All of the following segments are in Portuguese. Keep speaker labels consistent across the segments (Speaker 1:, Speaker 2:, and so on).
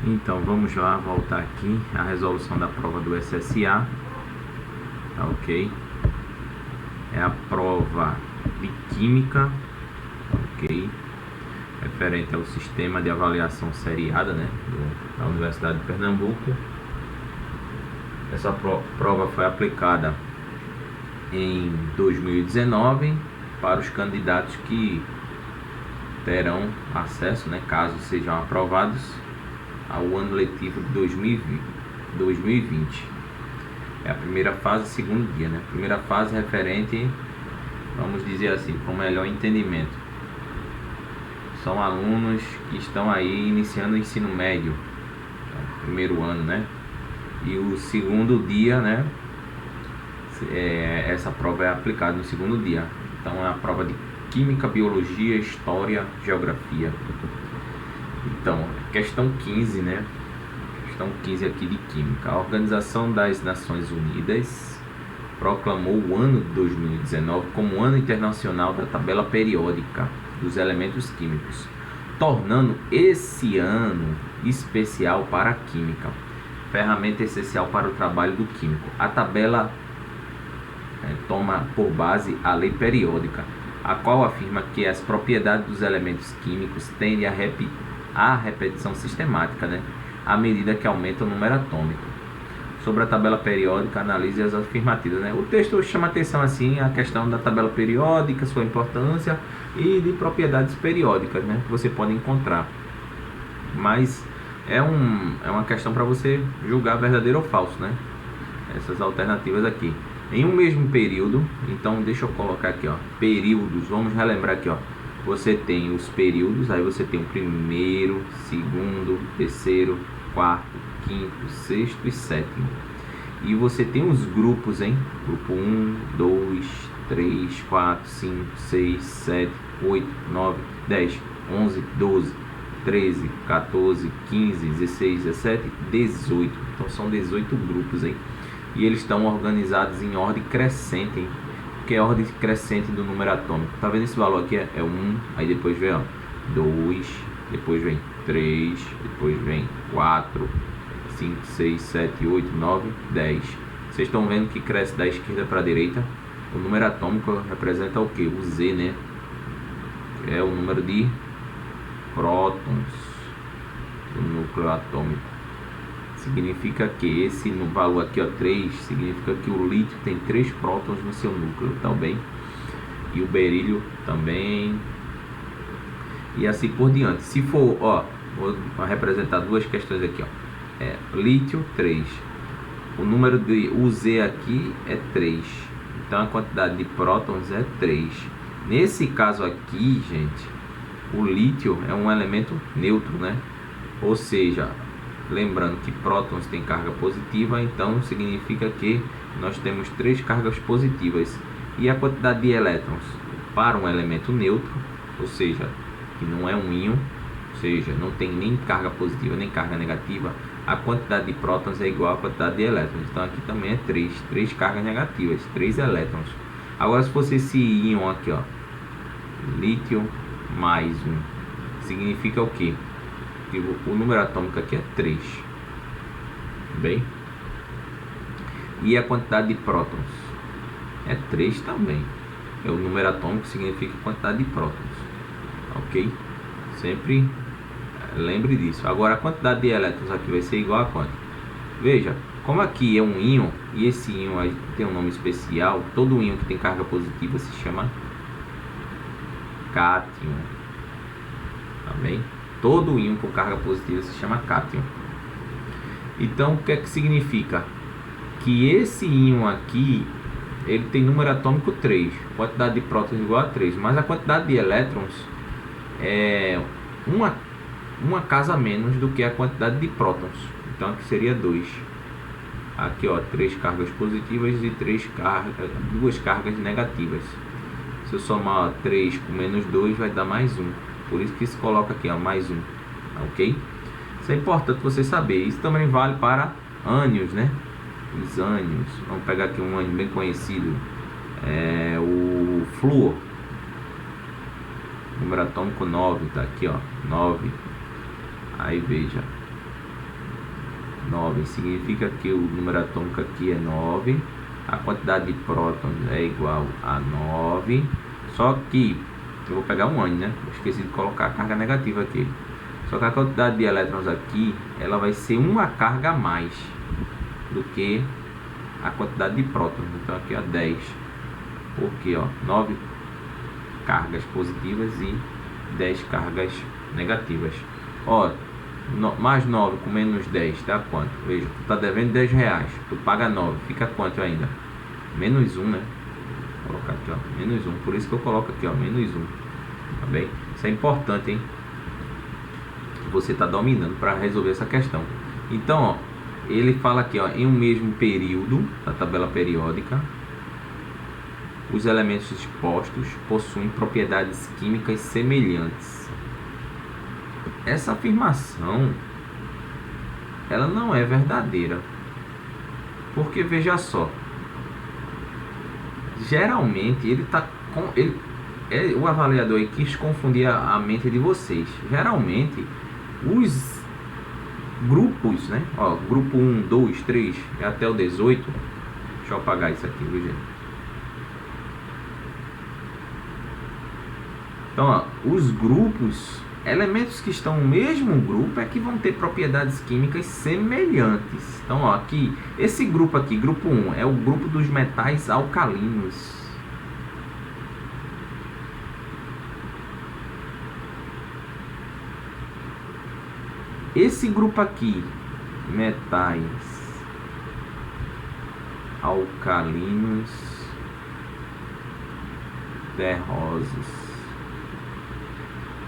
Speaker 1: Então vamos lá, voltar aqui a resolução da prova do SSA, tá ok? É a prova de Química, ok? Referente ao sistema de avaliação seriada, né, da Universidade de Pernambuco. Essa prova foi aplicada em 2019 para os candidatos que terão acesso, né, caso sejam aprovados, ao ano letivo de 2020. É a primeira fase, segundo dia, né? Primeira fase referente, vamos dizer assim, com melhor entendimento. São alunos que estão aí iniciando o ensino médio, primeiro ano, né? E o segundo dia, né? Essa prova é aplicada no segundo dia. Então é a prova de Química, Biologia, História, Geografia. Então, questão 15, né? Questão 15 aqui de Química. A Organização das Nações Unidas proclamou o ano de 2019 como o Ano Internacional da Tabela Periódica dos Elementos Químicos, tornando esse ano especial para a Química, ferramenta essencial para o trabalho do químico. A tabela toma por base a lei periódica, a qual afirma que as propriedades dos elementos químicos tendem a repetição sistemática, né, à medida que aumenta o número atômico. Sobre a tabela periódica, analise as afirmativas, né? O texto chama atenção assim a questão da tabela periódica, sua importância e de propriedades periódicas, né, que você pode encontrar. Mas é uma questão para você julgar verdadeiro ou falso, né? Essas alternativas aqui. Em um mesmo período, então deixa eu colocar aqui, ó, períodos. Vamos relembrar aqui, ó. Você tem os períodos, aí você tem o primeiro, segundo, terceiro, quarto, quinto, sexto e sétimo. E você tem os grupos, hein? Grupo 1, 2, 3, 4, 5, 6, 7, 8, 9, 10, 11, 12, 13, 14, 15, 16, 17, 18. Então são 18 grupos, hein? E eles estão organizados em ordem crescente, hein? Que é a ordem crescente do número atômico. Tá vendo esse valor aqui? É 1, aí depois vem 2, depois vem 3, depois vem 4, 5, 6, 7, 8, 9, 10. Vocês estão vendo que cresce da esquerda para a direita. O número atômico representa o que? O Z, né? É o número de prótons do núcleo atômico. Significa que esse no valor aqui, ó, 3, significa que o lítio tem 3 prótons no seu núcleo, tá bem? E o berílio também. E assim por diante. Se for, ó, vou representar duas questões aqui, ó. Lítio 3. O número de Z aqui é 3. Então a quantidade de prótons é 3. Nesse caso aqui, gente, o lítio é um elemento neutro, né? Ou seja, lembrando que prótons têm carga positiva, então significa que nós temos 3 cargas positivas. E a quantidade de elétrons para um elemento neutro, ou seja, que não é um íon, ou seja, não tem nem carga positiva nem carga negativa, a quantidade de prótons é igual à quantidade de elétrons. Então aqui também é 3 cargas negativas, 3 elétrons. Agora se fosse esse íon aqui, ó, lítio mais 1, significa o que? Que o número atômico aqui é 3. Bem? E a quantidade de prótons é 3 também. O número atômico significa a quantidade de prótons. Ok? Sempre lembre disso. Agora a quantidade de elétrons aqui vai ser igual a quanto? Veja, como aqui é um íon e esse íon aí tem um nome especial, todo íon que tem carga positiva se chama cátion. Tá bem? Todo íon com carga positiva se chama cátion. Então o que é que significa? Que esse íon aqui, ele tem número atômico 3, quantidade de prótons igual a 3, mas a quantidade de elétrons é uma casa menos do que a quantidade de prótons. Então aqui seria 2. Aqui, ó, 3 cargas positivas e 2 cargas negativas. Se eu somar 3 com menos 2 vai dar mais 1. Por isso que se coloca aqui, ó, mais 1. Ok? Isso é importante você saber. Isso também vale para ânions, né? Os ânions. Vamos pegar aqui um ânion bem conhecido. O flúor. Número atômico 9. Tá aqui, ó. 9. Aí veja. 9 significa que o número atômico aqui é 9. A quantidade de prótons é igual a 9. Só que eu vou pegar um ano, né? Esqueci de colocar a carga negativa aqui. Só que a quantidade de elétrons aqui, ela vai ser uma carga a mais do que a quantidade de prótons. Então aqui é 10. Porque 9 cargas positivas e 10 cargas negativas. Mais 9 com menos 10 dá quanto? Veja, tu tá devendo 10 reais, tu paga 9, fica quanto ainda? Menos 1, né? Vou colocar aqui, menos 1. Por isso que eu coloco aqui, menos 1. Tá bem? Isso é importante, hein? Você está dominando para resolver essa questão. Então, ele fala aqui, em um mesmo período da tabela periódica, os elementos expostos possuem propriedades químicas semelhantes. Essa afirmação, ela não é verdadeira. Porque, veja só, geralmente o avaliador aí quis confundir a mente de vocês. Geralmente, os grupos, né? Grupo 1, 2, 3 até o 18. Deixa eu apagar isso aqui, viu, gente? Então, os grupos, elementos que estão no mesmo grupo é que vão ter propriedades químicas semelhantes. Então, aqui, esse grupo aqui, grupo 1, é o grupo dos metais alcalinos. Esse grupo aqui, metais alcalinos terrosos.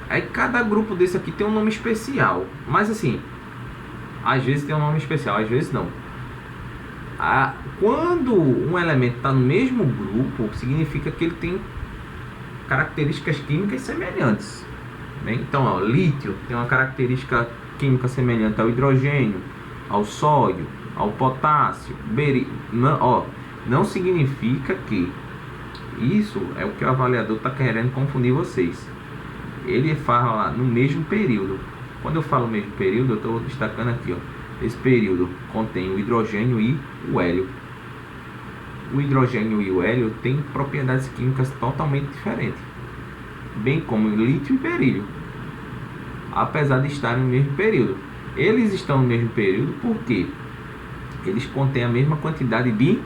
Speaker 1: Aí cada grupo desse aqui tem um nome especial. Mas assim, às vezes tem um nome especial, às vezes não. Quando um elemento está no mesmo grupo, significa que ele tem características químicas semelhantes. Bem, então, lítio tem uma característica química semelhante ao hidrogênio, ao sódio, ao potássio, não significa que isso é o que o avaliador está querendo confundir vocês. Ele fala no mesmo período. Quando eu falo mesmo período, eu estou destacando aqui, esse período contém o hidrogênio e o hélio. O hidrogênio e o hélio têm propriedades químicas totalmente diferentes, bem como lítio e berílio, apesar de estarem no mesmo período. Eles estão no mesmo período porque eles contêm a mesma quantidade de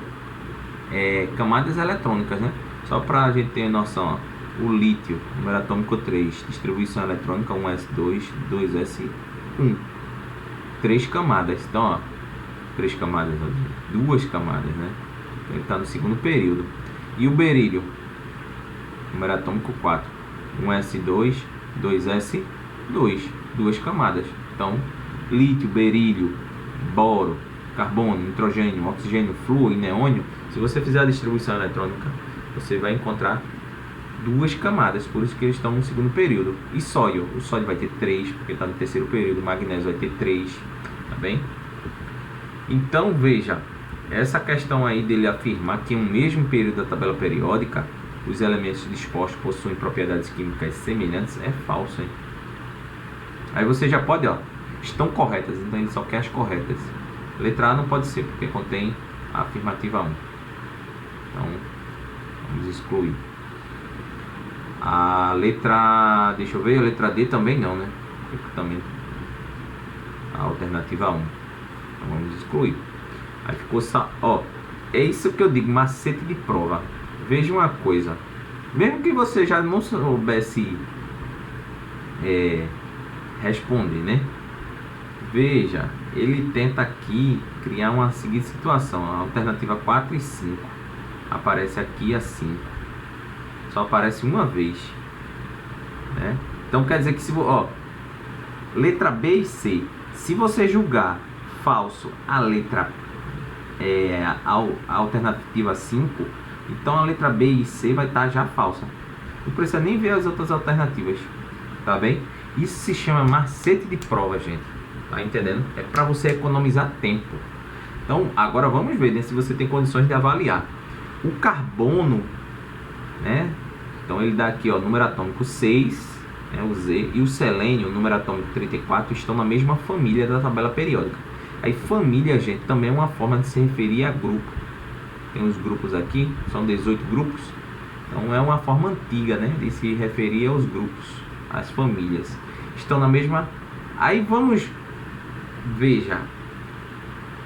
Speaker 1: camadas eletrônicas, né? Só para a gente ter noção, o lítio, número atômico 3, distribuição eletrônica 1s2, 2s1, 3 camadas. Então, 3 camadas, 2 camadas, né? Então, ele está no segundo período. E o berílio, número atômico 4, 1s2, 2s2, 2 camadas. Então, lítio, berílio, boro, carbono, nitrogênio, oxigênio, flúor e neônio, se você fizer a distribuição eletrônica, você vai encontrar 2 camadas, por isso que eles estão no segundo período. E sódio, o sódio vai ter 3, porque está no terceiro período, o magnésio vai ter 3, tá bem? Então, veja, essa questão aí dele afirmar que em um mesmo período da tabela periódica, os elementos dispostos possuem propriedades químicas semelhantes, é falso, hein? Aí você já pode, estão corretas, então ele só quer as corretas. Letra A não pode ser, porque contém a afirmativa 1. Então, vamos excluir. A letra, deixa eu ver, a letra D também não, né? Porque também a alternativa 1. Então vamos excluir. Aí ficou só, é isso que eu digo, macete de prova. Veja uma coisa, mesmo que você já não soubesse responder, né? Veja, ele tenta aqui criar uma seguinte situação. A alternativa 4 e 5 aparece aqui assim, só aparece uma vez, né? Então quer dizer que se letra B e C, se você julgar falso a letra a alternativa 5, então a letra B e C vai estar já falsa. Não precisa nem ver as outras alternativas, tá bem? Isso se chama macete de prova, gente. Tá entendendo? É para você economizar tempo. Então, agora vamos ver, né, se você tem condições de avaliar. O carbono, né? Então ele dá aqui, número atômico 6, né, o Z, e o selênio, número atômico 34, estão na mesma família da tabela periódica. Aí família, gente, também é uma forma de se referir a grupo. Tem os grupos aqui, são 18 grupos. Então é uma forma antiga, né, de se referir aos grupos, às famílias. Estão na mesma... Aí vamos... Veja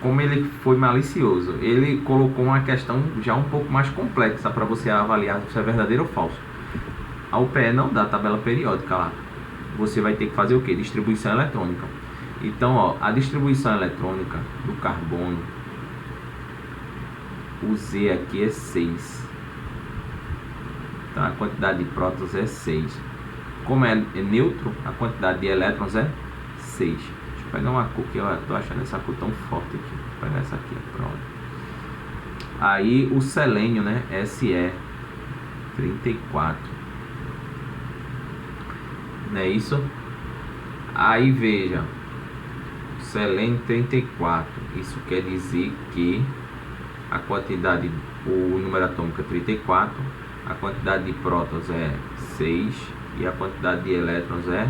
Speaker 1: como ele foi malicioso. Ele colocou uma questão já um pouco mais complexa para você avaliar se é verdadeiro ou falso. A UPE não dá tabela periódica lá. Você vai ter que fazer o que? Distribuição eletrônica. Então, ó, a distribuição eletrônica do carbono, o Z aqui é 6. Então a quantidade de prótons é 6. Como é neutro, a quantidade de elétrons é 6. Deixa eu pegar uma cor que eu tô achando essa cor tão forte aqui. Vou pegar essa aqui, pronto. Aí o selênio, né? SE 34. Não é isso? Aí veja, selênio 34. Isso quer dizer que a quantidade, o número atômico é 34, a quantidade de prótons é 6 e a quantidade de elétrons é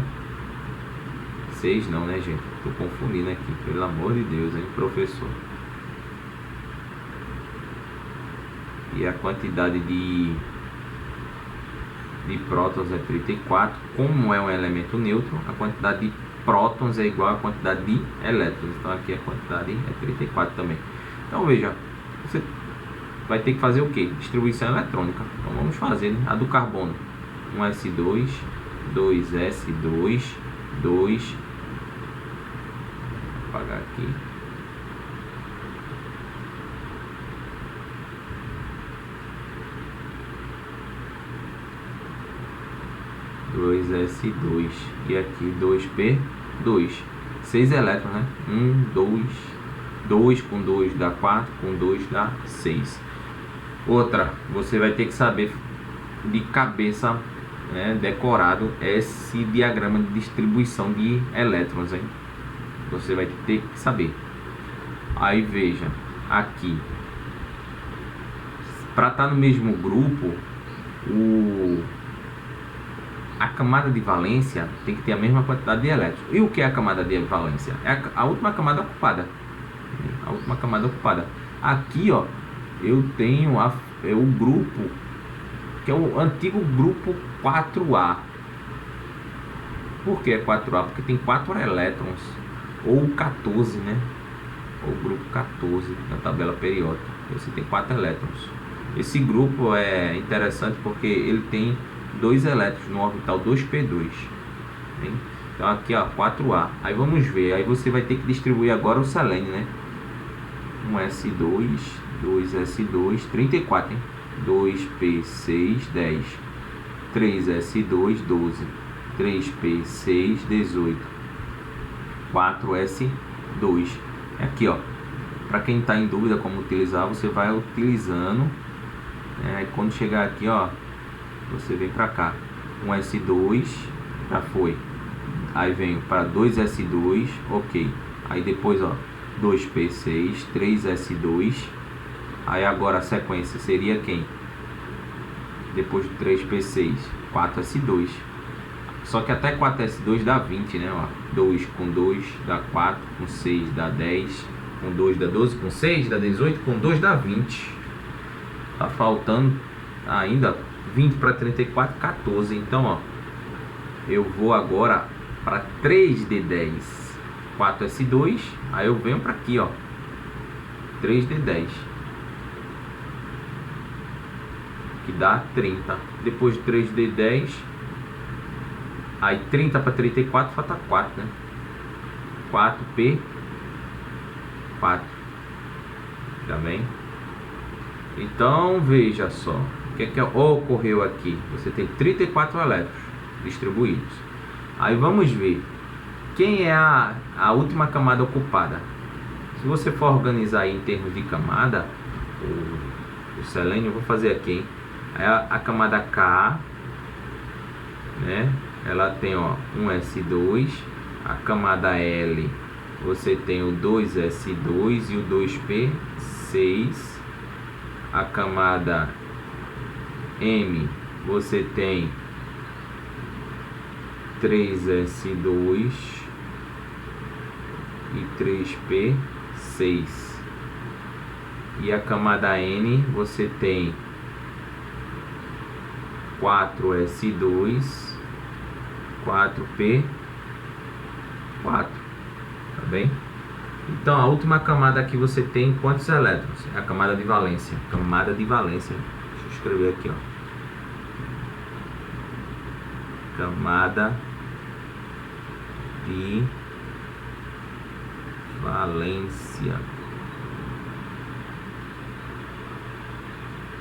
Speaker 1: 6 não, né, gente? Tô confundindo aqui, pelo amor de Deus, hein, professor. E a quantidade de prótons é 34. Como é um elemento neutro, a quantidade de prótons é igual à quantidade de elétrons. Então aqui a quantidade é 34 também. Então veja, você vai ter que fazer o que? Distribuição eletrônica. Então vamos fazer, né? A do carbono, 1s2, 2s2, 2. Vou apagar aqui. Dois S2 e aqui 2P2, 6 elétrons, né? 1, 2, 2 com 2 dá 4, com 2 dá 6. Outra, você vai ter que saber de cabeça, né, decorado, esse diagrama de distribuição de elétrons, hein? Você vai ter que saber. Aí veja, aqui, para estar no mesmo grupo, a camada de valência tem que ter a mesma quantidade de elétrons. E o que é a camada de valência? É a última camada ocupada. A última camada ocupada. Aqui, ó, eu tenho o grupo, que é o antigo grupo 4A. Por que é 4A? Porque tem 4 elétrons. Ou 14, né? Ou grupo 14 na tabela periódica. Você tem 4 elétrons. Esse grupo é interessante porque ele tem 2 elétrons no orbital 2p2. Hein? Então aqui, ó, 4A. Aí vamos ver. Aí você vai ter que distribuir agora o selênio, né? 1s2, 2s2, 34, hein? 2p6, 10. 3s2, 12. 3p6, 18. 4s2. Aqui, ó. Para quem está em dúvida como utilizar, você vai utilizando. Aí quando chegar aqui, ó, você vem para cá. 1s2 já foi. Aí vem para 2s2, ok. Aí depois, ó, 2p6, 3s2. Aí agora a sequência seria quem? Depois de 3p6, 4s2. Só que até 4s2 dá 20, né? Ó, 2 com 2 dá 4, com 6 dá 10, com 2 dá 12, com 6 dá 18, com 2 dá 20. Tá faltando ainda 20 para 34, 14. Então, ó, eu vou agora para 3d10, 4s2. Aí eu venho para aqui, ó, 3d10, que dá 30. Depois de 3d10, aí 30 para 34 falta 4, né? 4p4. Tá bem? Então veja só o que ocorreu aqui. Você tem 34 elétrons distribuídos. Aí vamos ver quem é a última camada ocupada. Se você for organizar aí em termos de camada, o selênio, eu vou fazer aqui, hein? A camada K, né? Ela tem, ó, 1s2. A camada L, você tem o 2s2 e o 2p6. A camada M, você tem 3s2 e 3p6. E a camada N você tem 4s2, 4p4, tá bem? Então a última camada aqui você tem quantos elétrons? É a camada de valência. Camada de valência. Deixa eu escrever aqui, ó. Camada de valência.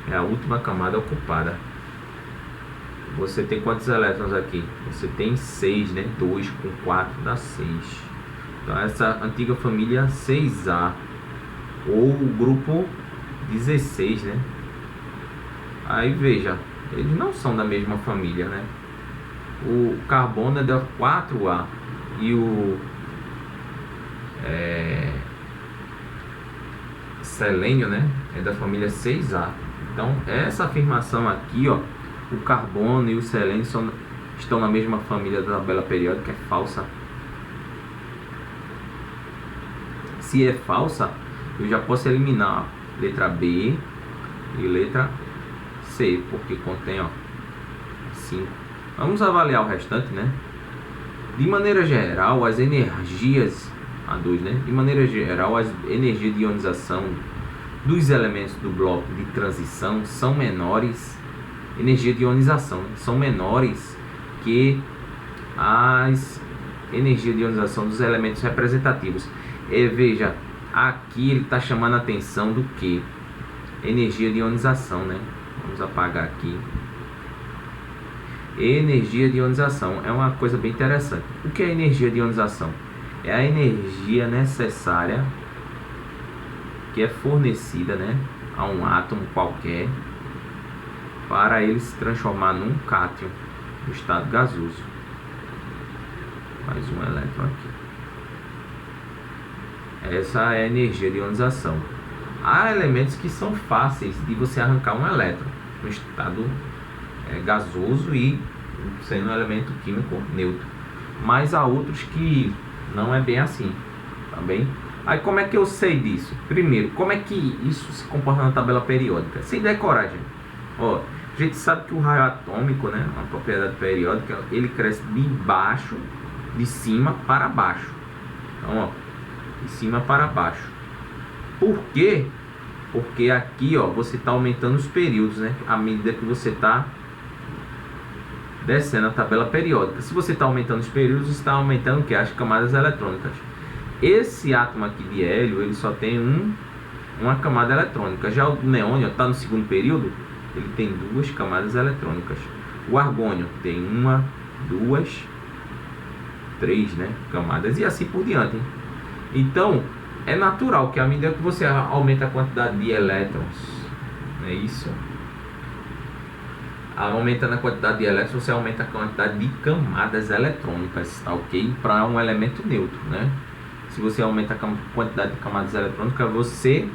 Speaker 1: É a última camada ocupada. Você tem quantos elétrons aqui? Você tem 6, né? 2 com 4 dá 6. Então essa antiga família 6A, ou o grupo 16, né? Aí veja, eles não são da mesma família, né? O carbono é da 4A e o selênio, né, é da família 6A. Então essa afirmação aqui, ó, o carbono e o selênio estão na mesma família da tabela periódica, é falsa. Se é falsa, eu já posso eliminar letra B e letra C, porque contém, ó, 5. Vamos avaliar o restante, né? De maneira geral, as energias A2, né? De maneira geral, as energias de ionização dos elementos do bloco de transição são menores. Energia de ionização, né? São menores que as energias de ionização dos elementos representativos. E veja, aqui ele está chamando a atenção do que? Energia de ionização, né? Vamos apagar aqui. Energia de ionização é uma coisa bem interessante. O que é energia de ionização? É a energia necessária que é fornecida, né, a um átomo qualquer para ele se transformar num cátion no estado gasoso. Mais um elétron aqui. Essa é a energia de ionização. Há elementos que são fáceis de você arrancar um elétron no estado gasoso e sendo um elemento químico neutro, mas há outros que não é bem assim, tá bem? Aí como é que eu sei disso? Primeiro, como é que isso se comporta na tabela periódica? Sem decorar, gente. Ó, a gente sabe que o raio atômico, né, uma propriedade periódica, ele cresce de cima para baixo. Então, ó, de cima para baixo. Por quê? Porque aqui, ó, você está aumentando os períodos, né, à medida que você está descendo a tabela periódica. Se você está aumentando os períodos, você está aumentando o que? As camadas eletrônicas. Esse átomo aqui de hélio, ele só tem uma camada eletrônica. Já o neônio está no segundo período, ele tem 2 camadas eletrônicas. O argônio tem 1, 2, 3, né, camadas, e assim por diante. Então, é natural que à medida que você aumenta a quantidade de elétrons, não é isso? Aumentando a quantidade de elétrons, você aumenta a quantidade de camadas eletrônicas, tá ok? Para um elemento neutro, né? Se você aumenta a quantidade de camadas eletrônicas, você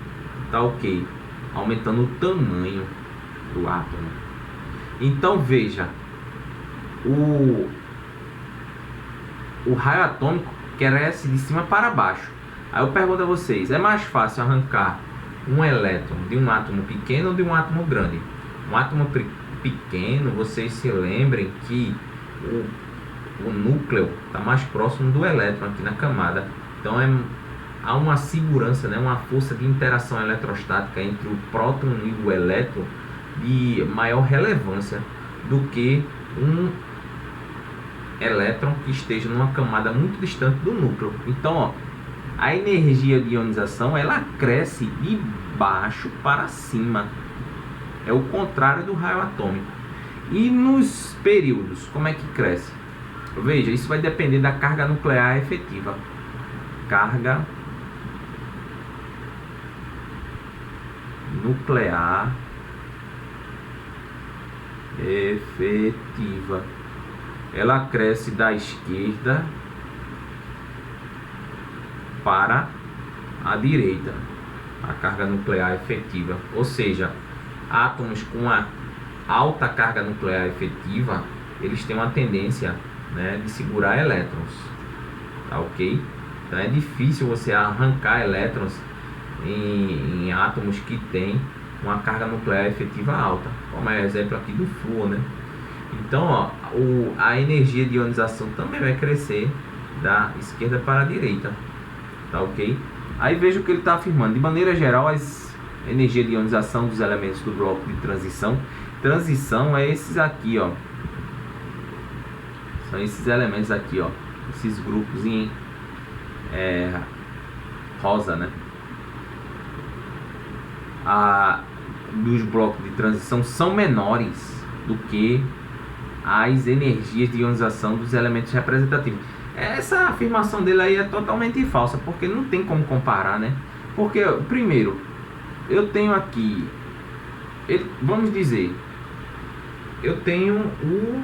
Speaker 1: tá ok, aumentando o tamanho do átomo. Então veja, o raio atômico cresce de cima para baixo. Aí eu pergunto a vocês, é mais fácil arrancar um elétron de um átomo pequeno ou de um átomo grande? Um átomo pequeno, vocês se lembrem que o núcleo está mais próximo do elétron aqui na camada. Então há uma segurança, né, uma força de interação eletrostática entre o próton e o elétron de maior relevância do que um elétron que esteja numa camada muito distante do núcleo. Então, ó, a energia de ionização, ela cresce de baixo para cima. É o contrário do raio atômico. E nos períodos, como é que cresce? Veja, isso vai depender da carga nuclear efetiva. Carga nuclear efetiva. Ela cresce da esquerda para a direita. A carga nuclear efetiva, ou seja, átomos com a alta carga nuclear efetiva, eles têm uma tendência, né, de segurar elétrons, tá ok? Então é difícil você arrancar elétrons em átomos que têm uma carga nuclear efetiva alta, como é o exemplo aqui do flúor, né? Então, ó, a energia de ionização também vai crescer da esquerda para a direita, tá ok? Aí veja o que ele está afirmando. De maneira geral, a energia de ionização dos elementos do bloco de transição. Transição é esses aqui, ó. São esses elementos aqui, ó. Esses grupos em rosa, né? Dos blocos de transição são menores do que as energias de ionização dos elementos representativos. Essa afirmação dele aí é totalmente falsa, porque não tem como comparar, né? Porque, primeiro, eu tenho aqui, vamos dizer, eu tenho o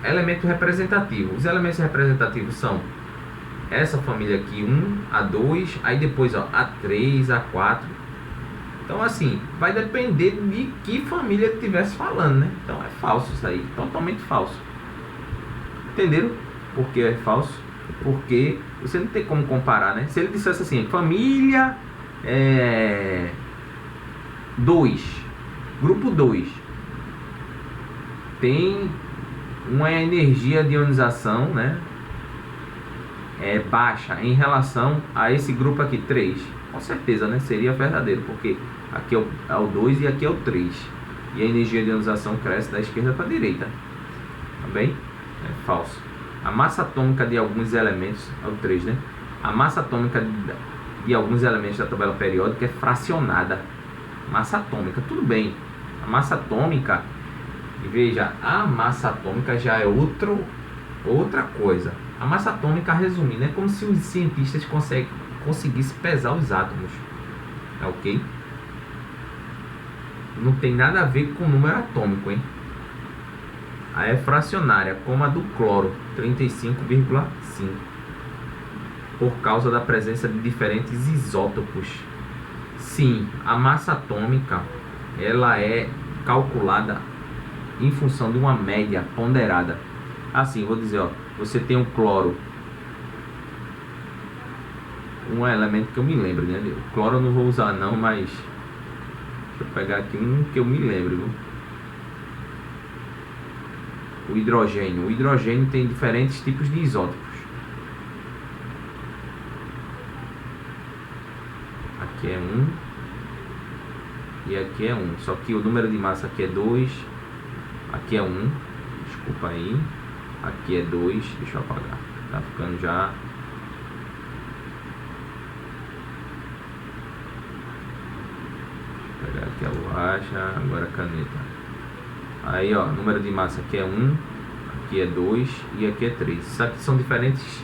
Speaker 1: elemento representativo. Os elementos representativos são essa família aqui, 1, A2, aí depois, ó, A3, A4. Então, assim, vai depender de que família estivesse falando, né? Então, é falso isso aí, totalmente falso. Entenderam por que é falso? Porque você não tem como comparar, né? Se ele dissesse assim, família 2, grupo 2, tem uma energia de ionização, né? Baixa em relação a esse grupo aqui, 3. Com certeza, né? Seria verdadeiro, porque aqui é o 2 e aqui é o 3. E a energia de ionização cresce da esquerda para a direita. Tá bem? É falso. A massa atômica de alguns elementos, é o 3, né? A massa atômica de alguns elementos da tabela periódica é fracionada. Massa atômica, tudo bem. A massa atômica, veja, a massa atômica já é outra coisa. A massa atômica, resumindo, é como se os cientistas conseguissem pesar os átomos. Tá ok? Não tem nada a ver com o número atômico, hein? A é fracionária, como a do cloro, 35,5, por causa da presença de diferentes isótopos. Sim, a massa atômica, ela é calculada em função de uma média ponderada. Assim, vou dizer, ó, você tem o cloro, um elemento que eu me lembro, né? O cloro eu não vou usar não, mas deixa eu pegar aqui um que eu me lembro, viu? O hidrogênio. O hidrogênio tem diferentes tipos de isótopos. Aqui é 1 e aqui é 1. Só que o número de massa aqui é 2. Aqui é 1. Desculpa aí. Aqui é 2. Deixa eu apagar. Tá ficando já. Vou pegar aqui a borracha. Agora a caneta. Aí, ó, número de massa aqui é 1, aqui é 2 e aqui é 3. Isso aqui são diferentes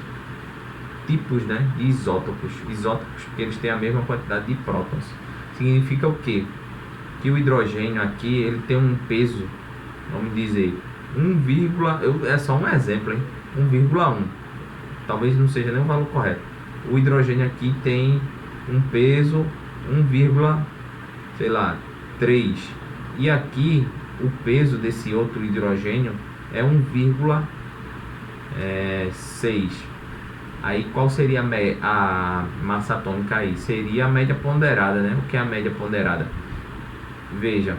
Speaker 1: tipos, né, de isótopos. Isótopos porque eles têm a mesma quantidade de prótons. Significa o quê? Que o hidrogênio aqui, ele tem um peso, vamos dizer, é só um exemplo, hein? 1,1. Talvez não seja nem o valor correto. O hidrogênio aqui tem um peso 1,3. E aqui o peso desse outro hidrogênio é 1,6. Aí qual seria a massa atômica aí? Seria a média ponderada, né? O que é a média ponderada? Veja,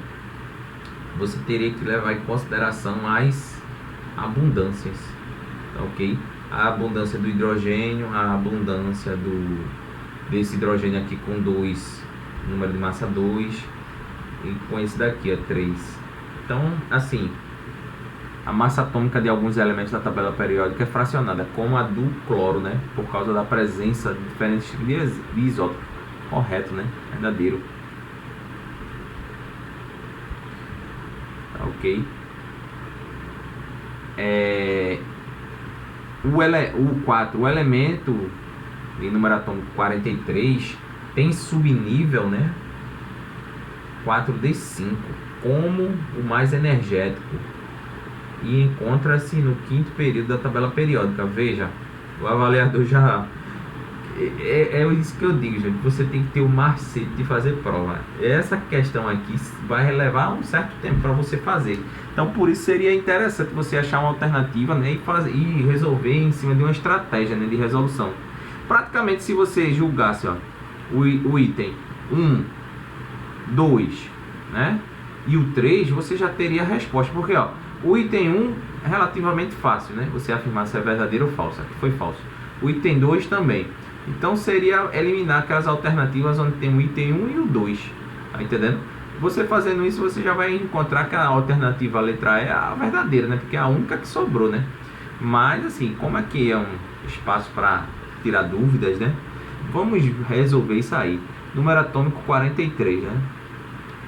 Speaker 1: você teria que levar em consideração as abundâncias, tá ok? A abundância do hidrogênio, a abundância desse hidrogênio aqui com 2, número de massa 2, e com esse daqui é 3. Então, assim, a massa atômica de alguns elementos da tabela periódica é fracionada, como a do cloro, né? Por causa da presença de diferentes tipos de isótopos. Correto, né? Verdadeiro. Tá ok? O 4, o elemento de número atômico 43 tem subnível, né? 4D5 como o mais energético e encontra-se no 5º período da tabela periódica. Veja, o avaliador já é isso que eu digo, gente. Você tem que ter o macete de fazer prova. Essa questão aqui vai levar um certo tempo para você fazer. Então, por isso seria interessante você achar uma alternativa, né, e resolver em cima de uma estratégia, né, de resolução. Praticamente, se você julgasse, ó, o item 1, 2, né, e o 3, você já teria a resposta. Porque, ó, o item 1 é relativamente fácil, né, você afirmar se é verdadeiro ou falso. Aqui foi falso. O item 2 também. Então seria eliminar aquelas alternativas onde tem o item 1 e o 2. Tá entendendo? Você fazendo isso, você já vai encontrar que a alternativa, a letra E, é a verdadeira, né? Porque é a única que sobrou, né? Mas assim, como aqui é um espaço para tirar dúvidas, né? Vamos resolver isso aí. Número atômico 43, né?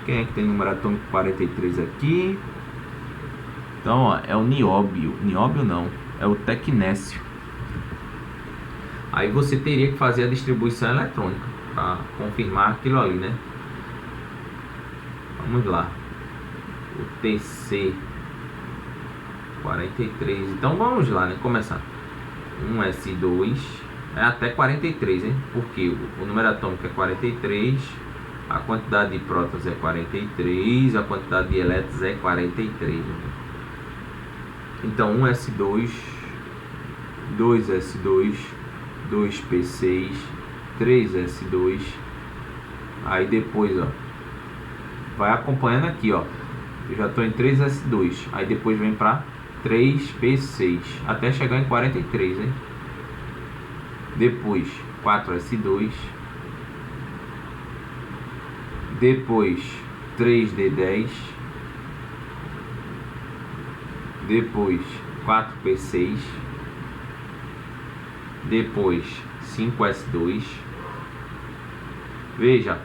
Speaker 1: Quem é que tem número atômico 43 aqui? Então, ó, é o nióbio. Nióbio não, é o tecnécio. Aí você teria que fazer a distribuição eletrônica para confirmar aquilo ali, né? Vamos lá. O TC 43. Então vamos lá, né? Começar. 1s2 é até 43, hein? Porque o número atômico é 43, a quantidade de prótons é 43, a quantidade de elétrons é 43. Né? Então 1s2, 2s2, 2p6, 3s2. Aí depois, ó, vai acompanhando aqui, ó. Eu já estou em 3s2. Aí depois vem para 3p6 até chegar em 43, hein? Depois 4s2. Depois 3d10. Depois 4p6. Depois 5s2. Veja,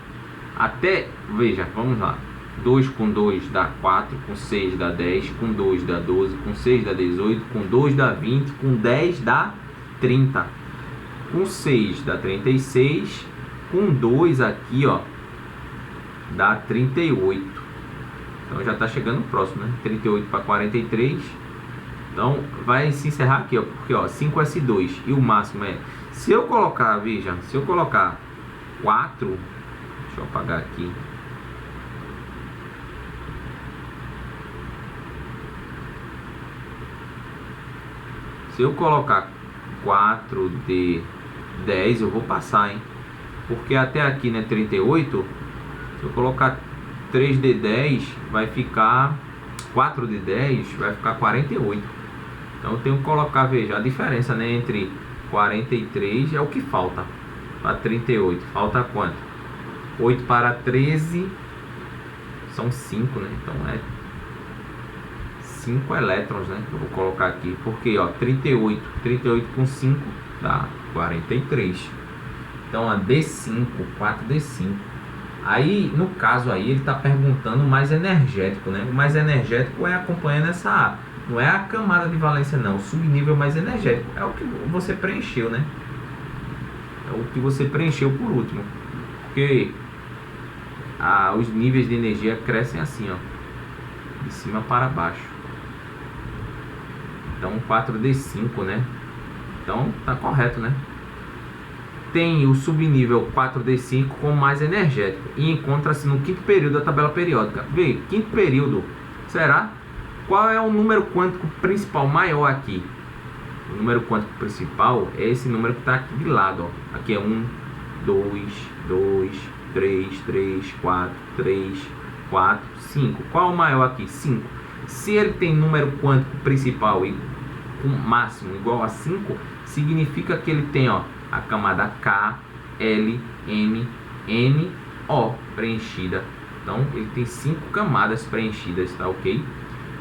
Speaker 1: vamos lá. 2 com 2 dá 4, com 6 dá 10, com 2 dá 12, com 6 dá 18, com 2 dá 20, com 10 dá 30, com 6 dá 36, com 2 aqui, ó, dá 38. Então já está chegando próximo, né? 38 para 43. Então vai se encerrar aqui, ó, porque ó, 5s2 e o máximo é, se eu colocar, veja, se eu colocar 4, deixa eu apagar aqui. Se eu colocar 4D10, eu vou passar, hein? Porque até aqui, né, 38. Se eu colocar 3D10, vai ficar 4D10, vai ficar 48. Então eu tenho que colocar, veja, a diferença, né, entre 43 é o que falta para 38. Falta quanto? 8 para 13 são 5, né? Então é 5 elétrons, né? Eu vou colocar aqui, porque ó, 38 com 5 dá 43. Então a D5, 4D5. Aí, no caso aí, ele está perguntando o mais energético, né? O mais energético é acompanhando essa, não é a camada de valência não, o subnível mais energético. É o que você preencheu, né? É o que você preencheu por último. Porque os níveis de energia crescem assim, ó, de cima para baixo. Então 4D5, né? Então tá correto, né? Tem o subnível 4D5 como mais energético e encontra-se no quinto período da tabela periódica. Vê, quinto período, será? Qual é o número quântico principal maior aqui? O número quântico principal é esse número que está aqui de lado, ó. Aqui é 1, 2, 3, 4, 5. Qual é o maior aqui? 5. Se ele tem número quântico principal e com máximo igual a 5, significa que ele tem, ó, a camada K, L, M, N, O preenchida. Então ele tem 5 camadas preenchidas, tá ok?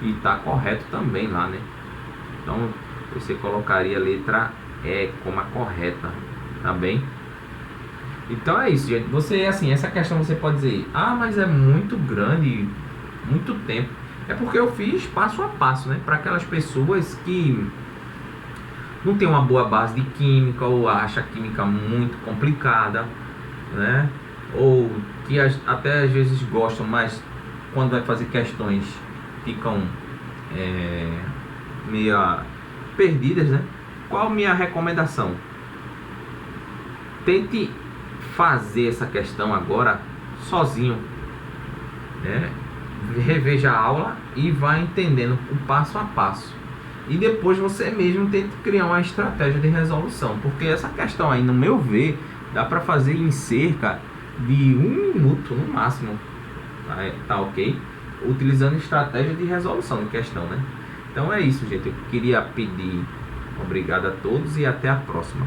Speaker 1: E tá correto também lá, né? Então você colocaria a letra E como a correta, tá bem? Então é isso, gente. Você, assim, essa questão você pode dizer, ah, mas é muito grande, muito tempo. É porque eu fiz passo a passo, né? Para aquelas pessoas que não tem uma boa base de química ou acha a química muito complicada, né? Ou que até às vezes gostam, mas quando vai fazer questões ficam meio perdidas, né? Qual a minha recomendação? Tente fazer essa questão agora sozinho, né? Reveja a aula e vai entendendo o passo a passo. e depois você mesmo tenta criar uma estratégia de resolução, porque essa questão aí, no meu ver, dá para fazer em cerca de 1 minuto no máximo, tá ok? Utilizando estratégia de resolução de questão, né? Então é isso, gente. Eu queria pedir obrigado a todos e até a próxima.